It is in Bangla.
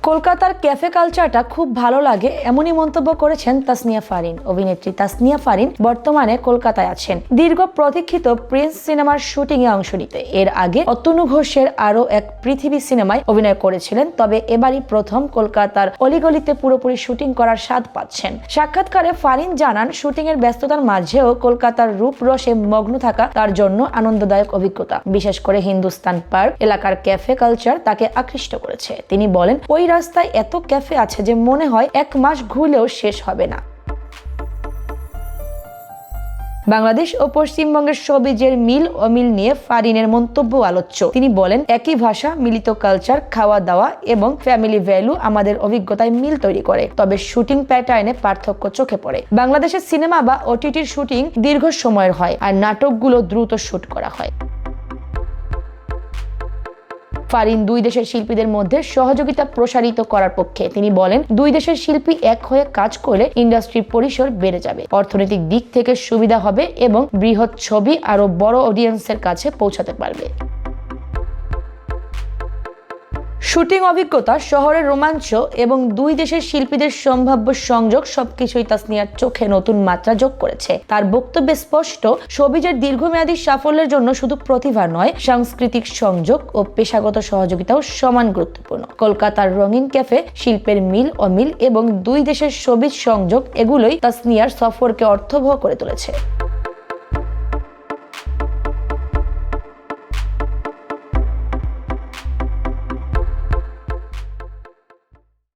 কলকাতার ক্যাফে কালচারটা খুব ভালো লাগে এমনই মন্তব্য করেছেন তাসনিয়া ফারিন। অভিনেত্রী তাসনিয়া ফারিন বর্তমানে কলকাতায় আছেন দীর্ঘ প্রতীক্ষিত প্রিন্স সিনেমার শুটিং এ অংশ নিতে। এর আগে অতনু ঘোষের আরো এক পৃথিবী সিনেমায় অভিনয় করেছিলেন, তবে এবারই প্রথম কলকাতার অলিগলিতে পুরোপুরি শুটিং করার স্বাদ পাচ্ছেন। সাক্ষাৎকারে ফারিন জানান, শুটিং এর ব্যস্ততার মাঝেও কলকাতার রূপরসে মগ্ন থাকা তার জন্য আনন্দদায়ক অভিজ্ঞতা। বিশেষ করে হিন্দুস্তান পার্ক এলাকার ক্যাফে কালচার তাকে আকৃষ্ট করেছে। তিনি বলেন, ওই রাস্তায় এত ক্যাফে আছে যে মনে হয় 1 মাস ঘুরলেও শেষ হবে না। বাংলাদেশ ও পশ্চিমবঙ্গের শোবিজের মিল অমিল নিয়ে ফারিনের মন্তব্য আলোচ্য। তিনি বলেন, একই ভাষা, মিলিত কালচার, খাওয়া দাওয়া এবং ফ্যামিলি ভ্যালু আমাদের অভিজ্ঞতায় মিল তৈরি করে, তবে শুটিং প্যাটার্নে পার্থক্য চোখে পড়ে। বাংলাদেশের সিনেমা বা ওটিটির শুটিং দীর্ঘ সময়ের হয়, আর নাটকগুলো দ্রুত শুট করা হয়। ফারিন দুই দেশের শিল্পীদের মধ্যে সহযোগিতা প্রসারিত করার পক্ষে। তিনি বলেন, দুই দেশের শিল্পী এক হয়ে কাজ করলে ইন্ডাস্ট্রির পরিসর বেড়ে যাবে, অর্থনৈতিক দিক থেকে সুবিধা হবে এবং বৃহৎ ছবি আরো বড় অডিয়েন্সের কাছে পৌঁছাতে পারবে। শুটিং অভিজ্ঞতা, শহরের রোমাঞ্চ এবং দুই দেশের শিল্পীদের সম্ভাব্য সংযোগ সবকিছুই তাসনিয়ার চোখে নতুন মাত্রা যোগ করেছে। তার বক্তব্যে স্পষ্ট, শোবিজের দীর্ঘমেয়াদী সাফল্যের জন্য শুধু প্রতিভা নয়, সাংস্কৃতিক সংযোগ ও পেশাগত সহযোগিতাও সমান গুরুত্বপূর্ণ। কলকাতার রঙিন ক্যাফে, শিল্পের মিল অমিল এবং দুই দেশের শোবিজ সংযোগ, এগুলোই তাসনিয়ার সফরকে অর্থবহ করে তুলেছে।